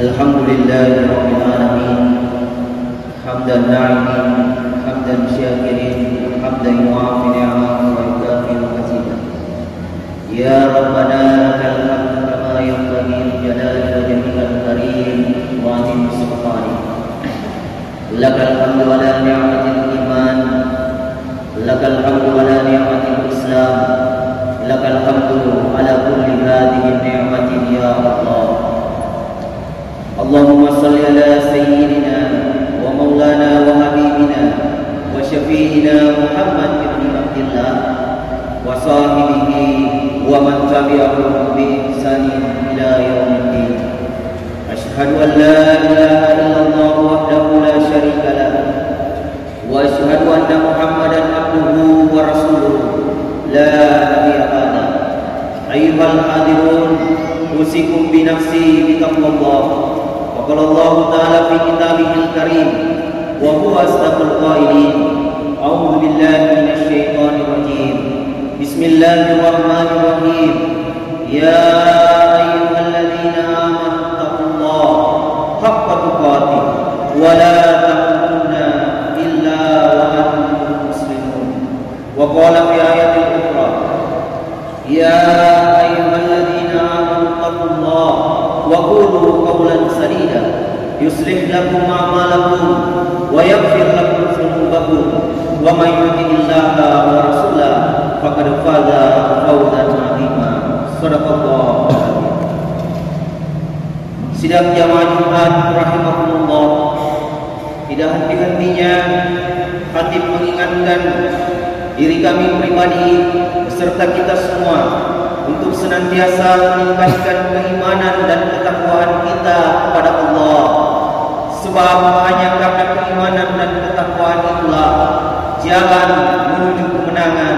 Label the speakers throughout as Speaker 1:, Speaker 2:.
Speaker 1: Alhamdulillahi Rabbil Alamin. Hamdan na'imin, hamdan syakirin, hamdan yu'afi ni'amahu wa yukafi makasidah. Ya Rabbana lakal hamdu kama yanbaghi li jalali wajhikal karim wa 'azimi sultanik. Lakal hamdu ala ni'matil iman, lakal hamdu ala ni'matil islam, lakal hamdu ala kulli hadhihi ni'matin ya Allah. Allahumma salli ala sayyidina wa maulana wa habibina wa syafi'ina Muhammad ibn Abdillah wa sahibihi wa man tabi'ahum bi ihsanin ila yaumiddin. Asyhadu an la ilaha illallah wahdahu la syarika lah wa asyhadu anna Muhammadan abduhu wa rasuluhu la nabiyya ba'da. Ayyuhal hadirun, usikum bi nafsi bi taqwallah. Qala Allah Ta'ala fi kitabihil karim wa huwa asdaqul qailin. A'udzu billahi minasy syaithanir rajim. Bismillahirrahmanirrahim. Ya ayyuhalladzina amanu taqullaha haqqa tuqatih wa la tamutunna illa wa antum muslimun. Wa qala fi ayatil ukhra, ya ayyuhalladzina amanu taqullaha wa qulu qawlan sadida yuslih lakum a'malakum wa yaghfir lakum dhunubakum wa may yuti'illaha wa rasulahu faqad faza fawzan 'azima. Shadaqallahu alazim. Sidang jamaah Jumat rahimakumullah, tidak henti-hentinya khatib mengingatkan diri kami pribadi beserta kita semua untuk senantiasa meningkatkan keimanan dan ketakwaan kita kepada Allah. Sebab hanya karena keimanan dan ketakwaan itulah jalan menuju kemenangan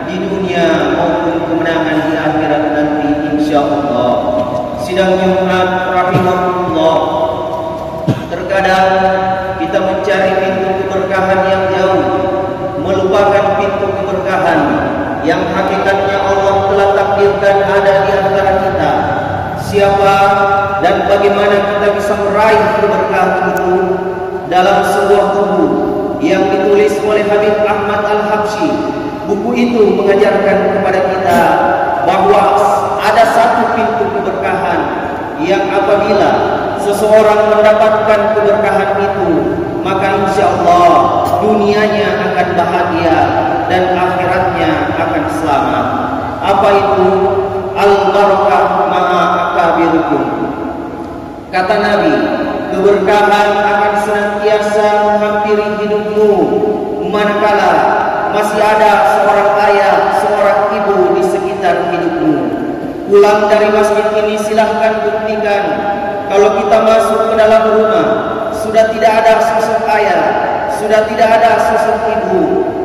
Speaker 1: di dunia maupun kemenangan di akhirat nanti insyaallah. Sidang Jumat rahimahullah, terkadang kita mencari pintu keberkahan yang jauh, melupakan pintu keberkahan yang hakikatnya Allah telah takdirkan ada di antara kita. Siapa dan bagaimana kita bisa meraih keberkahan itu? Dalam sebuah buku yang ditulis oleh Habib Ahmad Al-Habsyi, buku itu mengajarkan kepada kita bahwa ada satu pintu keberkahan yang apabila seseorang mendapatkan keberkahan itu, maka insya Allah dunianya akan bahagia dan akhiratnya akan selamat. Apa itu? Al-barakah ma'a akabirukum. Kata Nabi, keberkahan akan senantiasa menghampiri hidupmu manakala masih ada seorang ayah, seorang ibu di sekitar hidupmu. Pulang dari masjid ini silahkan buktikan kalau kita masuk ke dalam rumah sudah tidak ada sosok ayah, sudah tidak ada sosok ibu,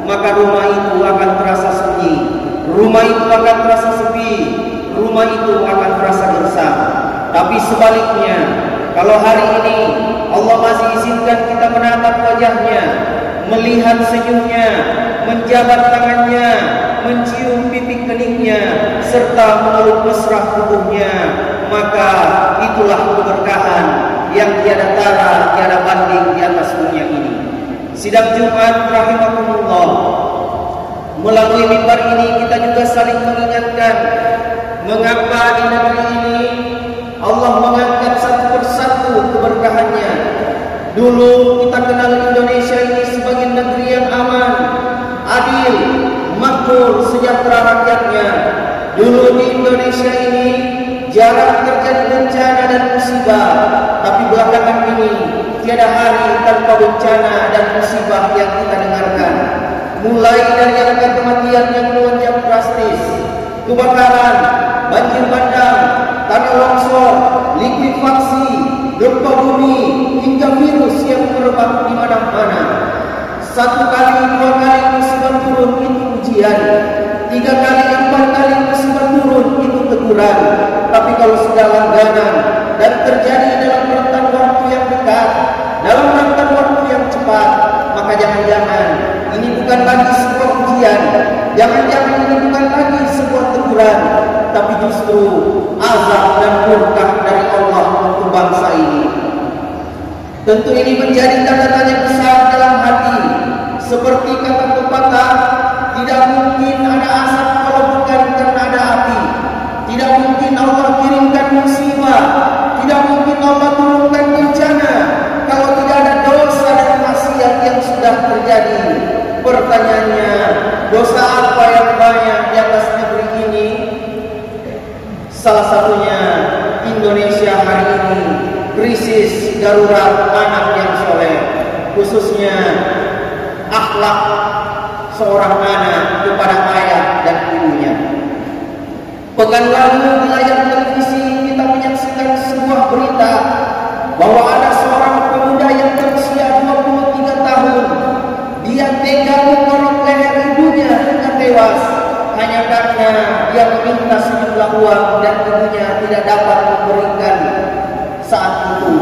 Speaker 1: maka rumah itu akan terasa sunyi, rumah itu akan terasa sepi, rumah itu akan terasa gersang. Tapi sebaliknya, kalau hari ini Allah masih izinkan kita menatap wajahnya, melihat senyumnya, menjabat tangannya, mencium pipi keningnya, serta memeluk mesra tubuhnya, maka itulah keberkahan yang tiada tara, tiada banding di atas dunia ini. Sidang Jumat rahimahumullah, melalui mimbar ini kita juga saling mengingatkan mengapa di negeri ini Allah mengangkat satu persatu keberkahannya. Dulu kita kenal Indonesia ini sebagai negeri yang aman, adil, makmur, sejahtera rakyatnya. Dulu di Indonesia ini jarang terjadi bencana dan musibah, tapi belakangan ini tiada hari tanpa bencana dan musibah yang kita dengarkan. Mulai dari angka kematian yang melonjak drastis, kebakaran, banjir bandang, tanah longsor, likuifaksi, gempa bumi, hingga virus yang merebak di mana-mana. Satu kali, dua kali musibah turun itu ujian, tiga kali, empat kali musibah turun itu teguran. Tapi kalau sudah langganan dan terjadi dalam rentan waktu yang dekat, dalam rentan waktu yang cepat, maka jangan-jangan ini bukan lagi sebuah ujian, jangan-jangan ini bukan lagi sebuah teguran, tapi justru azab dan murka dari Allah Allah untuk bangsa ini. Tentu ini menjadi tanda tanya besar dalam hati. Seperti kata pepatah, tidak mungkin ada asap kalau bukan karena ada api. Tidak mungkin Allah kirimkan musibah. Tidak mungkin Allah turunkan bencana kalau tidak ada dosa dan maksiat yang sudah terjadi. Pertanyaannya, dosa apa yang banyak di atas negeri ini? Salah satunya Indonesia hari ini krisis darurat anak yang soleh, khususnya akhlak seorang anak kepada ayah dan ibunya. Pekan lalu di layar televisi kita menyaksikan sebuah berita bahwa ada seorang pemuda yang berusia 23 tahun. Dia tega menggorok leher ibunya hingga tewas hanya karena dia meminta sejumlah uang dan ibunya tidak dapat memberikan saat itu.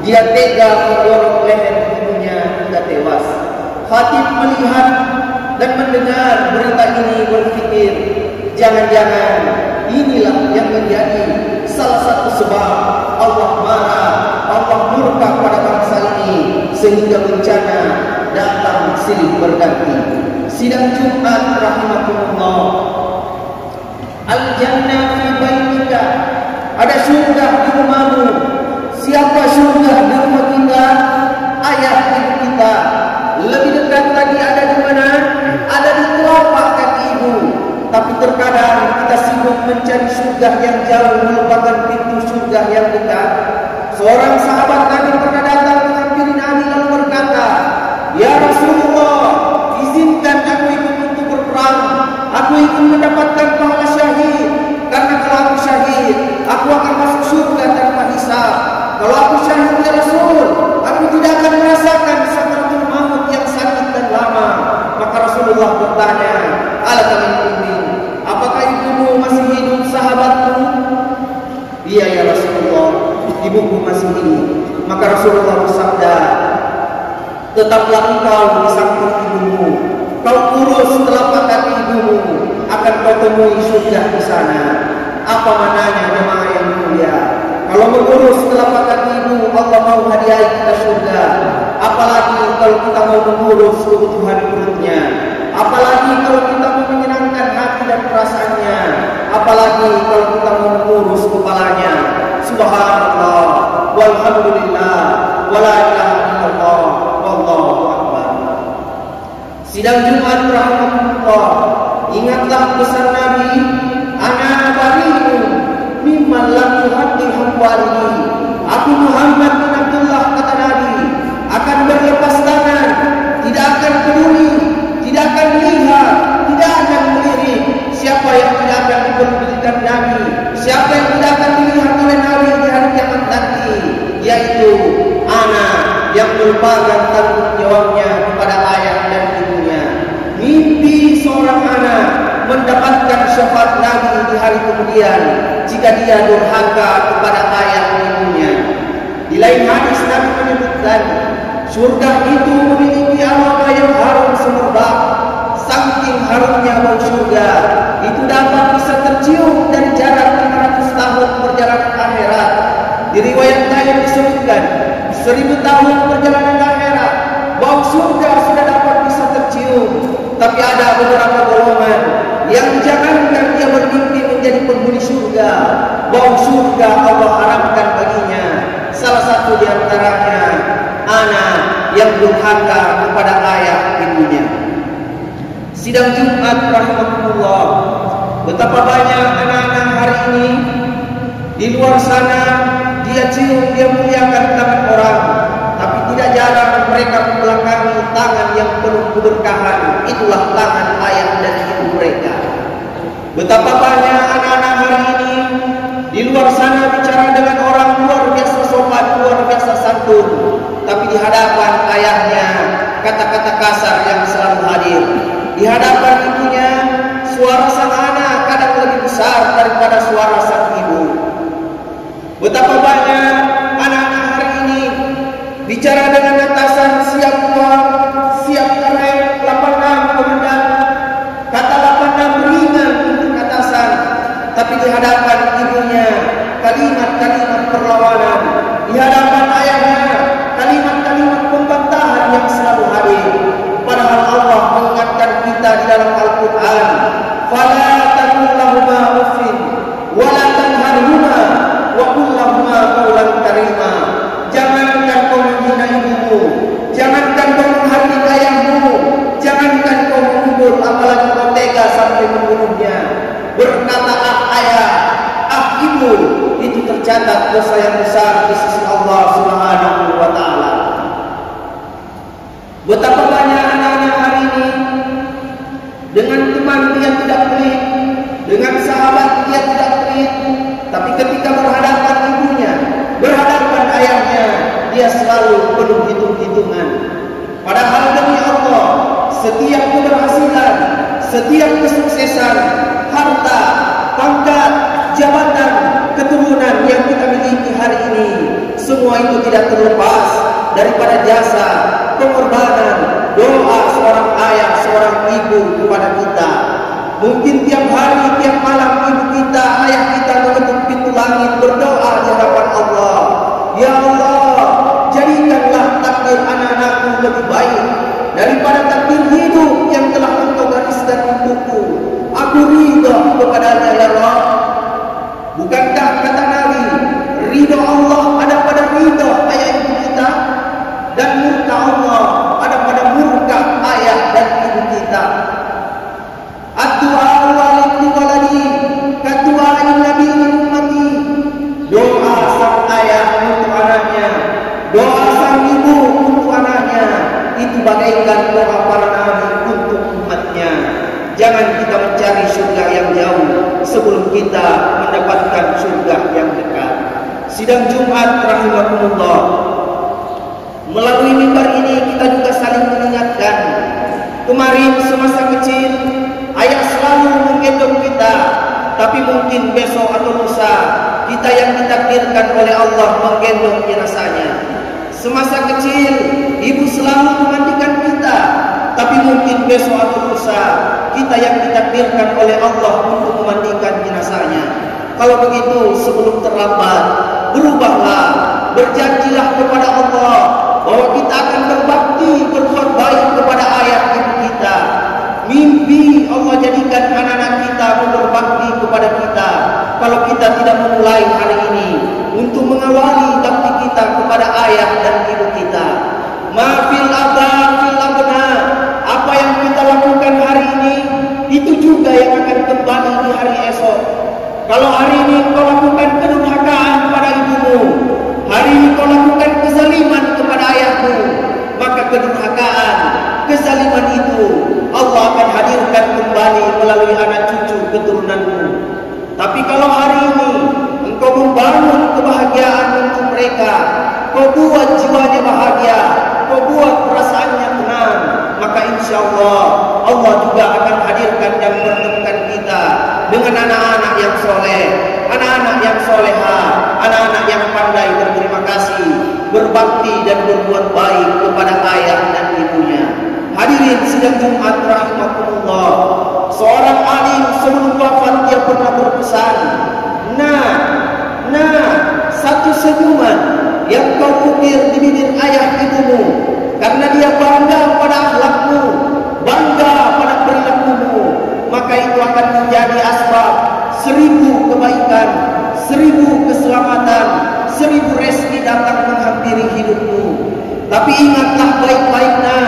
Speaker 1: Dia tega menggorok leher ibunya hingga tewas. Khatib melihat dan mendengar berita ini berpikir, jangan-jangan inilah yang menjadi salah satu sebab Allah marah, Allah murka pada bangsa ini sehingga bencana datang silih berganti. Sidang Jumat rahimakumullah. Al-jannah fi baitika. Ada surga di rumahmu. Siapa surga di rumah kita? Ayah ibu kita. Lebih dekat lagi ada di mana? Ada di telapak kaki ibu. Tapi terkadang kita sibuk mencari surga yang jauh, melupakan pintu surga yang dekat. Seorang sahabat Nabi pernah datang menghampiri Nabi lalu berkata, "Ya Rasulullah, izinkan aku ikut untuk berperang. Aku ingin mendapatkan pahala syahid. Karena kalau aku syahid, aku akan masuk surga tanpa hisab. Kalau aku syahid ya Rasul, aku tidak akan merasakan sakratul maut yang sakit dan lama." Maka Rasulullah bertanya, "Alaka min ummin? Apakah ibumu masih hidup, sahabatku?" "Iya ya Rasulullah, ibuku masih hidup." Maka Rasulullah bersabda, "Tetaplah engkau di samping ibumu. Kau urus telapak kaki ibumu, akan kau temui surga di sana." Apa maknanya jemaah yang mulia? Kalau mengurus telapak kaki ibu, Allah mau hadiah kita surga. Apalagi kalau kita mau mengurus kebutuhan perutnya. Apalagi kalau kita mau menyenangkan hati dan perasaannya. Apalagi kalau kita mau mengurus kepalanya. Subhanallah, walhamdulillah, wala ilaha illallah, wallahu akbar. Sidang Jumat rahimahullah. Ingatlah pesan Nabi, "Ana bari'un mimman lam yuhaddi hawarihi." Aku Muhammad bin Abdullah, kata Nabi, akan berlepas tangan, tidak akan peduli, tidak akan melihat, tidak akan melirik siapa yang tidak akan dipedulikan Nabi, siapa yang tidak akan dilihat oleh Nabi di hari kiamat nanti, yaitu anak yang melupakan tanggung jawabnya kepada ayah dan ibunya. Mimpi seorang anak mendapatkan syafaat Nabi di hari kemudian jika dia durhaka kepada ayah dan ibunya. Di lain hadis Nabi menyebutkan, surga itu memiliki aroma yang harum semerbak. Saking harumnya bau surga itu dapat bisa tercium dari jarak 500 tahun perjalanan akhirat. Di riwayat lain disebutkan 1000 tahun perjalanan akhirat bau surga sudah dapat bisa tercium. Tapi ada beberapa golongan yang jangankan dia bermimpi menjadi penghuni surga, bau surga Allah haramkan baginya. Salah satu di antaranya anak yang durhaka kepada ayah ibunya. Sidang Jumat rahimahullah. Betapa banyak anak-anak hari ini di luar sana, dia cium, dia muliakan tangan orang, tapi tidak jarang mereka membelakangi tangan yang penuh keberkahan. Itulah tangan ayah dan ibu mereka. Betapa banyak anak-anak hari ini di luar sana bicara dengan orang luar biasa sopan, luar biasa santun, tapi di hadapan ayahnya kata-kata kasar yang selalu hadir. Di hadapan ibunya suara sang anak kadang lebih besar daripada suara sang ibu. Betapa banyak anak-anak hari ini bicara dengan atasan, siap uang, siap keren, 86 komandan. Kata 86 ringan untuk atasan, tapi di hadapan ibunya kalimat-kalimat perlawanan kita di dalam Al-Quran, fala taqul lahuma uffin wa la tanharhuma wa qul lahuma qawlan karima. Jangankan kau menghina ibumu, jangankan kau menghardik ayahmu, jangankan kau memukul, apalagi kau tega sampai membunuhnya. Berkata ah ayah, ah ibu, itu tercatat dosa yang besar di sisi Allah Subhanahu wa taala. Betapa banyak anak-anak hari ini dengan teman dia tidak pelit, dengan sahabat dia tidak pelit, tapi ketika berhadapan ibunya, berhadapan ayahnya, dia selalu penuh hitung-hitungan. Padahal demi Allah, setiap keberhasilan, setiap kesuksesan, harta, pangkat, jabatan, keturunan yang kita miliki hari ini, semua itu tidak terlepas daripada jasa, pengorbanan, doa seorang ayah, seorang ibu kepada kita. Mungkin tiap hari, tiap malam ibu kita, ayah kita mengetuk pintu langit berdoa di hadapan Allah. Ya Allah, jadikanlah takdir anak-anakku lebih baik daripada takdir hidup yang telah Engkau gariskan untukku. Aku ridha kepadanya ya Allah. Bukankah kata Nabi, ridha Allah ada pada ridha ayah ibu kita, dan murka Allah ada pada murka ayah dan ibu kita. Ad-du'a walid waladi kadu'ain nabi ummati. Doa sang ayah untuk anaknya, doa sang ibu untuk anaknya, itu bagaikan doa para nabi untuk umatnya. Jangan kita mencari surga yang jauh sebelum kita mendapatkan surga yang dekat. Sidang Jumat rahimakumullah, melalui mimbar ini kita juga saling mengingatkan. Kemarin semasa kecil ayah selalu menggendong kita, tapi mungkin besok atau lusa kita yang ditakdirkan oleh Allah menggendong jenazahnya. Semasa kecil ibu selalu memandikan kita, tapi mungkin besok atau lusa kita yang ditakdirkan oleh Allah untuk memandikan jenazahnya. Kalau begitu, sebelum terlambat, berubahlah, berjanjilah kepada Allah bahwa kita akan berbakti, berbuat baik kepada ayah ibu kita. Mimpi Allah jadikan anak-anak kita berbakti kepada kita. Kalau kita tidak memulai hari ini untuk mengawali bakti kita kepada ayah dan ibu kita, mafil aba fil abna, apa yang kita lakukan hari ini itu juga yang akan kembali di hari esok. Kalau hari ini kau lakukan kedurhakaan kepada ibumu, hari ini kau lakukan kezaliman kepada ayahmu, maka kedurhakaan, kezaliman itu Allah akan hadirkan kembali melalui anak cucu keturunanmu. Tapi kalau hari ini engkau membangun kebahagiaan untuk mereka, kau buat jiwanya bahagia, kau buat perasaannya tenang, maka insya Allah Allah juga akan hadirkan dan mempertemukan kita dengan anak-anak yang soleh, anak-anak yang soleha, anak-anak yang pandai berterima kasih, berbakti dan berbuat baik kepada ayah dan ibunya. Hadirin sidang Jumat rahimakumullah, seorang alim sebelum wafat dia pernah berpesan, satu senyuman yang kau ukir di bibir ayah ibumu, karena dia bangga pada akhlakmu, bangga pada perilakumu, maka itu akan menjadi asbab 1000 kebaikan, 1000 keselamatan, 1000 rezeki datang menghampiri hidupmu. Tapi ingatlah baik-baiknya,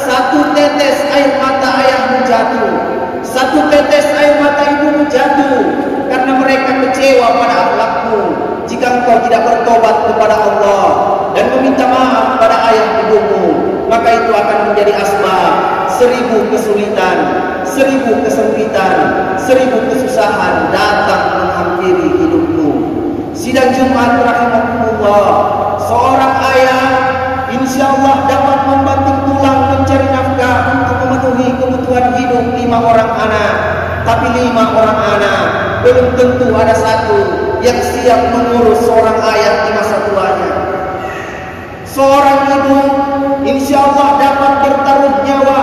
Speaker 1: satu tetes air mata ayahmu jatuh, satu tetes air mata ibumu jatuh, karena mereka kecewa pada akhlakmu. Jika engkau tidak bertobat kepada Allah dan meminta maaf pada ayah ibumu, maka itu akan menjadi asbab 1000 kesulitan, 1000 kesempitan, 1000 kesusahan datang menghampiri hidupmu. Sidang Jumat rahimakumullah, seorang ayah insyaallah dapat membanting tulang mencari nafkah untuk memenuhi kebutuhan hidup 5 orang anak. Tapi 5 orang anak belum tentu ada satu yang siap mengurus seorang ayah di masa tuanya. Seorang ibu insyaallah dapat bertaruh nyawa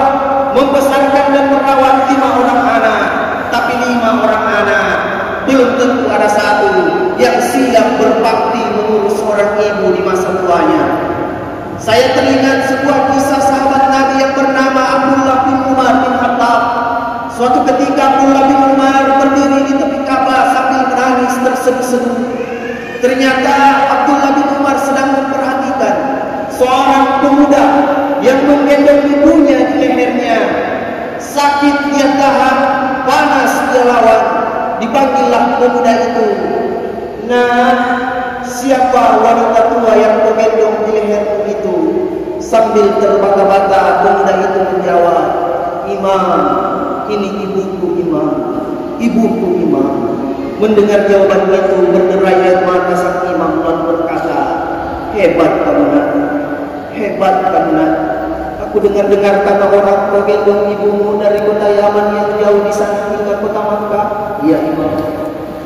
Speaker 1: membesarkan dan merawat 5 orang anak. Tapi 5 orang anak belum tentu ada satu yang siap berbakti mengurus seorang ibu di masa tuanya. Saya teringat sebuah kisah sahabat Nabi laki-laki yang bernama Abdullah bin Umar bin Khattab. Suatu ketika Abdullah bin Umar berdiri di tepi Ka'bah sambil menangis terseduh-seduh. Ternyata Abdullah bin Umar sedang memperhatikan seorang pemuda yang menggendong ibunya di lehernya. Sakit dia tahan, panas dia lawan. Dipanggillah pemuda itu. Nah, siapa wanita tua yang menggendong di lehermu itu? Sambil terbata-bata pemuda itu menjawab, Imam, ini ibuku Imam, ibuku Imam. Mendengar jawaban itu berderai air mata sang imam dan berkata, hebat kamu nak, hebat kamu nak. Aku dengar-dengar kata orang kau gendong ibumu dari kota Yaman yang jauh di sana hingga kota Makkah. Iya Imam.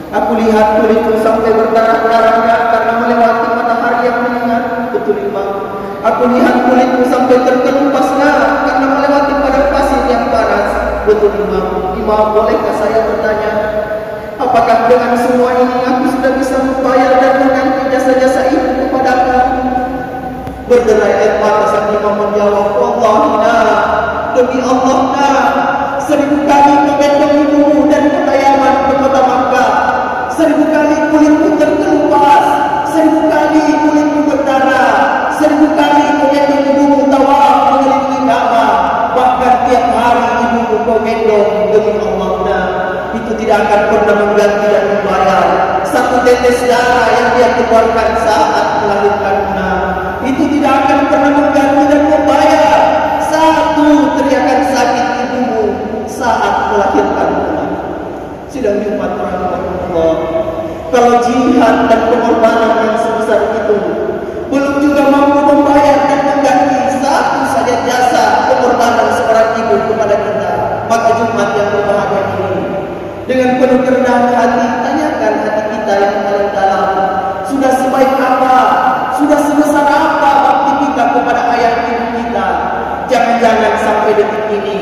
Speaker 1: Aku lihat kulitmu sampai berdarah-darahnya karena melewati matahari yang menyengat. Betul Imam. Aku lihat kulitmu sampai terkelumpasnya karena melewati padang pasir yang panas. Betul Imam. Imam, bolehkah saya bertanya, apakah dengan semua ini aku sudah bisa membayar dan mengganti jasa-jasa ibu kepadaku? Berderai air mata sang imam menjawab, Wallahi nak, demi Allah nak, 1000 kali kau gendong ibumu dan kota Yaman ke kota Makkah, 1000 kali kulitmu terkelupas, 1000 kali kulitmu berdarah, 1000 kali kau gendong ibumu tawaf mengelilingi Ka'bah, bahkan tiap hari ibumu kau gendong. Demi Allah nak, itu tidak akan pernah mengganti dan membayar satu tetes darah yang dia keluarkan saat melahirkannya. Itu tidak akan pernah mengganti dan membayar satu teriakan sakit ibumu saat melahirkannya. Sidang Jumat rahimahullah, kalau jihad dan pengorbanan yang sebesar itu belum juga mampu membayar dan mengganti satu saja jasa pengorbanan seorang ibu kepada kita, maka Jumat yang berbahagia ini, dengan penuh kerendahan hati, tanyakan hati kita yang paling dalam. Sudah sebaik apa, sudah sebesar apa bakti kita kepada ayah ibu kita? Jangan-jangan sampai detik ini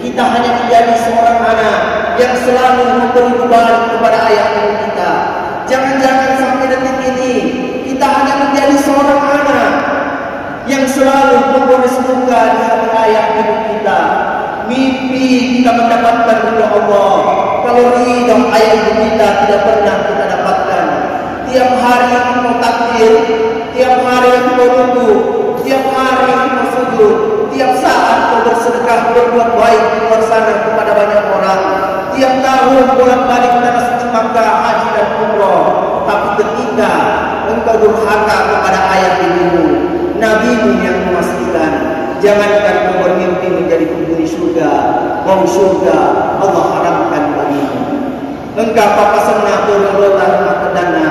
Speaker 1: kita hanya menjadi seorang anak yang selalu memberi beban kepada ayah ibu kita. Jangan-jangan sampai detik ini kita hanya menjadi seorang anak yang selalu memboris duka di hati ayah ibu kita. Mimpi kita mendapatkan ridha Allah, kalau ridha ayah ibu kita tidak pernah kita dapatkan. Tiap hari kita takbir, tiap hari kita ruku, tiap hari kita sujud, tiap saat kita bersedekah, berbuat baik di luar sana kepada banyak orang. Tiap tahun bolak-balik tanah suci Makkah, haji dan umrah. Tapi ketika engkau durhaka kepada ayah ibumu, nabimu yang memastikan, jangankan kau bermimpi menjadi penghuni surga, bau surga Allah haramkan bagimu. Engkau papa senang berlota rumah kedana,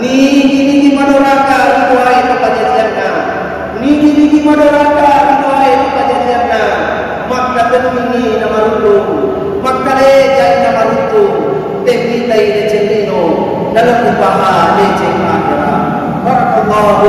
Speaker 1: nigi madoraka didoai kepada jannah, nigi madoraka didoai kepada jannah. Maka ini nama rutung, maka leja nama rutung, teknitai lecendino dalam upaha leceng akhirat. Barakallahu